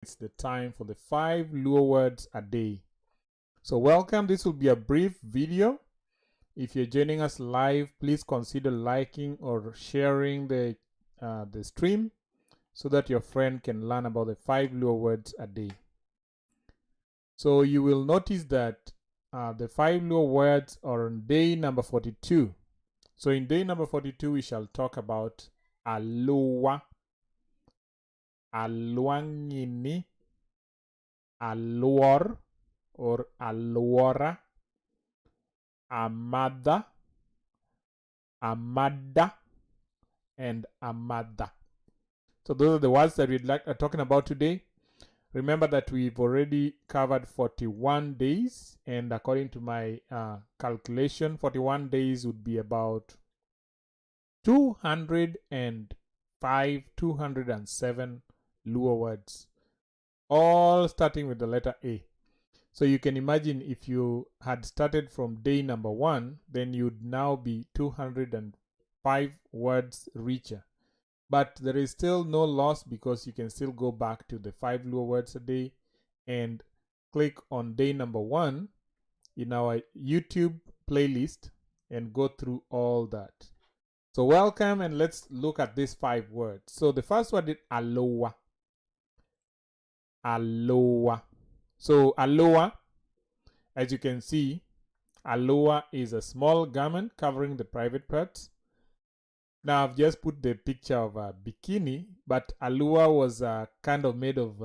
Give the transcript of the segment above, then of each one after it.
It's the time for the 5 Luo words a day. So welcome. This will be a brief video. If you're joining us live, please consider liking or sharing the stream so that your friend can learn about the 5 Luo words a day. So you will notice that the 5 Luo words are on day number 42. So in day number 42, we shall talk about Aluwa, Alwang'ini, Alwor or Alwora, Amada, Amada, and Amada. So those are the words that we'd like talking about today. Remember that we've already covered 41 days, and according to my calculation, 41 days would be about 205, 207 Luo words, all starting with the letter A. So you can imagine if you had started from day number 1, then you'd now be 205 words richer. But there is still no loss because you can still go back to the 5 Luo words a day and click on day number 1 in our YouTube playlist and go through all that. So welcome, and let's look at these 5 words. So the first word is Aluwa. Aluwa. So Alwora, as you can see, Alwora is a small garment covering the private parts. Now I've just put the picture of a bikini, but Alwora was kind of made of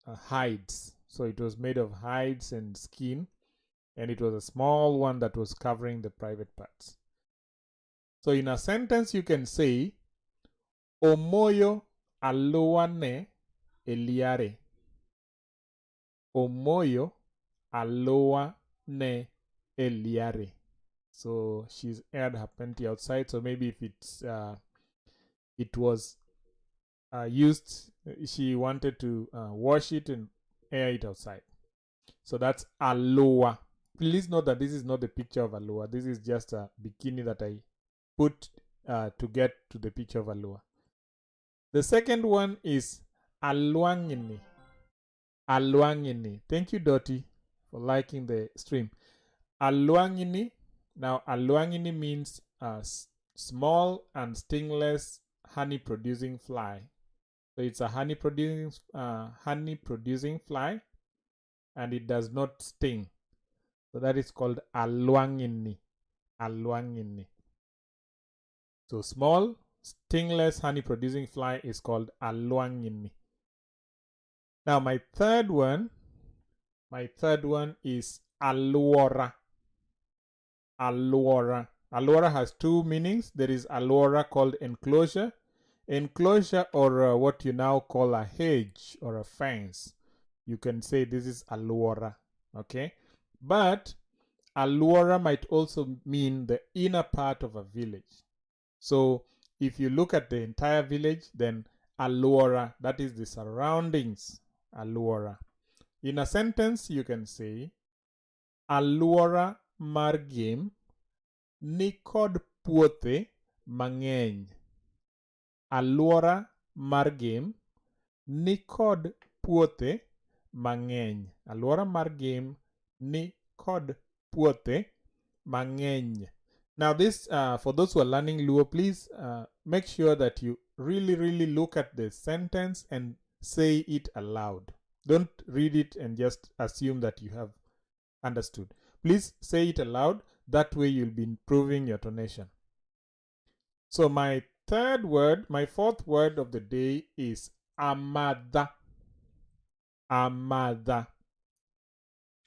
hides. So it was made of hides and skin, and it was a small one that was covering the private parts. So in a sentence you can say, Omoyo Alwora ne eliare. Omoyo Alwora ne eliare. So she's aired her panty outside. So maybe if it was used, she wanted to wash it and air it outside. So that's Alwora. Please note that this is not the picture of Alwora. This is just a bikini that I put to get to the picture of Alwora. The second one is Alwang'ini. Alwang'ini. Thank you, Dottie, for liking the stream. Alwang'ini. Now, Alwang'ini means a small and stingless honey-producing fly. So it's a honey-producing fly, and it does not sting. So that is called Alwang'ini. Alwang'ini. So small, stingless honey-producing fly is called Alwang'ini. Now my third one is Alwora. Alwora. Alwora has 2 meanings. There is Alwora called enclosure. Enclosure, or what you now call a hedge or a fence. You can say this is Alwora. Okay? But Alwora might also mean the inner part of a village. So if you look at the entire village, then Alwora, that is the surroundings. Alwora. In a sentence, you can say, Alwora mar game ni kod puothe mang'eny. Alwora mar game ni kod puothe mang'eny. Alwora mar game ni kod puothe mang'eny. Now this, for those who are learning Luo, please make sure that you really look at the sentence and say it aloud. Don't read it and just assume that you have understood. Please say it aloud. That way you'll be improving your tonation. So my fourth word of the day is Amada. Amada.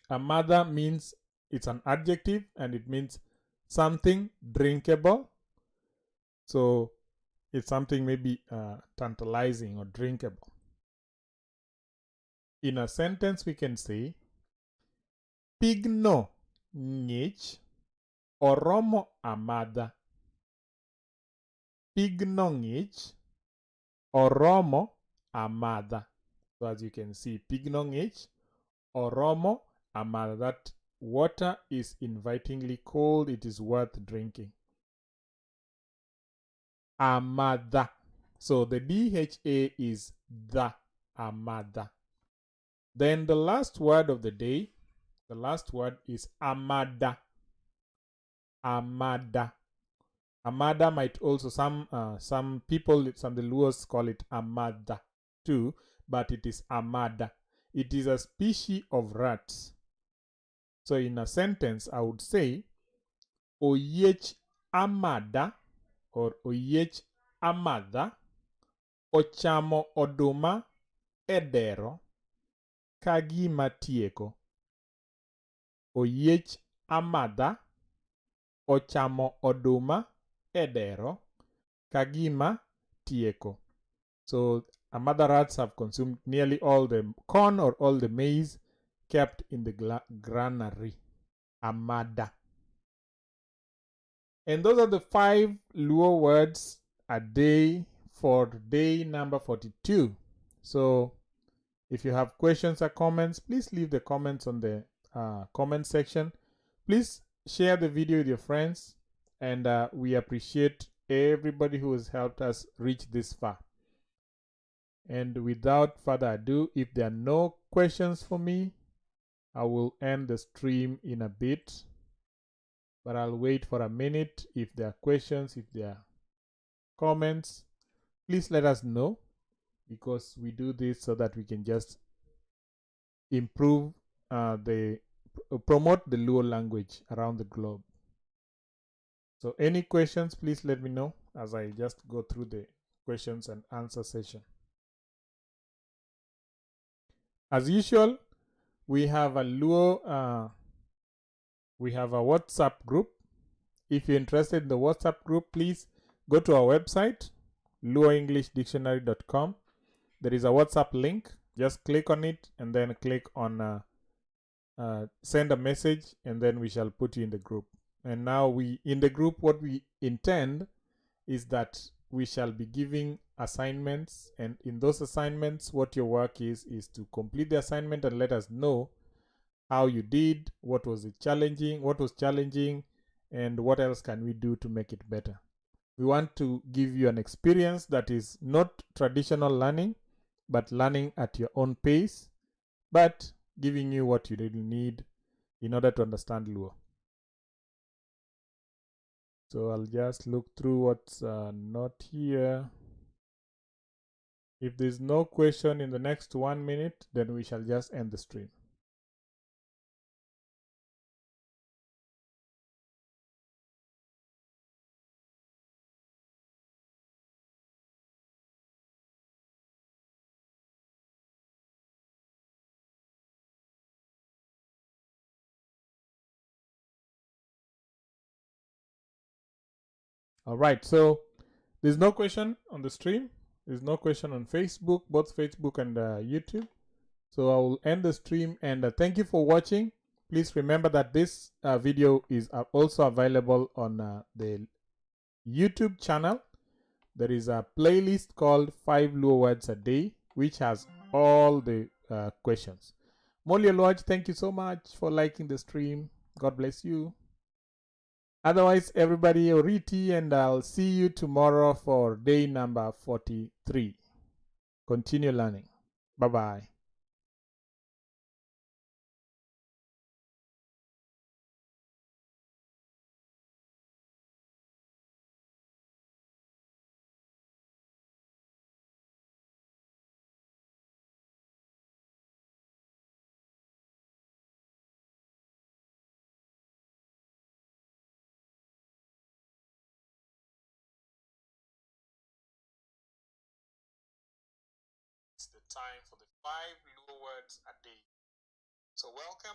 Amada means, it's an adjective and it means something drinkable. So it's something maybe tantalizing or drinkable. In a sentence, we can say, Pigno ng'ich oromo Amada. Pigno ng'ich oromo Amada. So as you can see, Pigno ng'ich oromo Amada. That water is invitingly cold. It is worth drinking. Amada. So the DHA is the. Amada. Then the last word of the day, the last word is Amada. Amada. Amada might also, some people, some the Luos call it Amada too, but it is Amada. It is a species of rats. So in a sentence, I would say, Oyech Amada or Oyech Amada ochamo oduma edero kagima tieko. Oyech Amada ochamo oduma edero kagima tieko. So Amada rats have consumed nearly all the corn or all the maize kept in the granary. Amada. And those are the 5 Luo words a day for day number 42. So if you have questions or comments, please leave the comments on the comment section. Please share the video with your friends, and we appreciate everybody who has helped us reach this far. And without further ado, if there are no questions for me, I will end the stream in a bit. But I'll wait for a minute. If there are questions, if there are comments, please let us know, because we do this so that we can just improve promote the Luo language around the globe. So any questions, please let me know as I just go through the questions and answer session. As usual, we have a Luo, we have a WhatsApp group. If you're interested in the WhatsApp group, please go to our website, luoenglishdictionary.com. There is a WhatsApp link. Just click on it and then click on send a message, and then we shall put you in the group. And now in the group, what we intend is that we shall be giving assignments, and in those assignments, what your work is to complete the assignment and let us know how you did, what was challenging, and what else can we do to make it better. We want to give you an experience that is not traditional learning, but learning at your own pace, but giving you what you really need in order to understand Luo. So I'll just look through what's not here. If there's no question in the next 1 minute, then we shall just end the stream. All right, so there's no question on the stream. There's no question on Facebook, both Facebook and YouTube. So I will end the stream, and thank you for watching. Please remember that this video is also available on the YouTube channel. There is a playlist called 5 Luo Words a Day, which has all the questions. Molly Lodge, thank you so much for liking the stream. God bless you. Otherwise, everybody, Oriti, and I'll see you tomorrow for day number 43. Continue learning. Bye-bye. It's the time for the 5 Luo Words a Day. So welcome.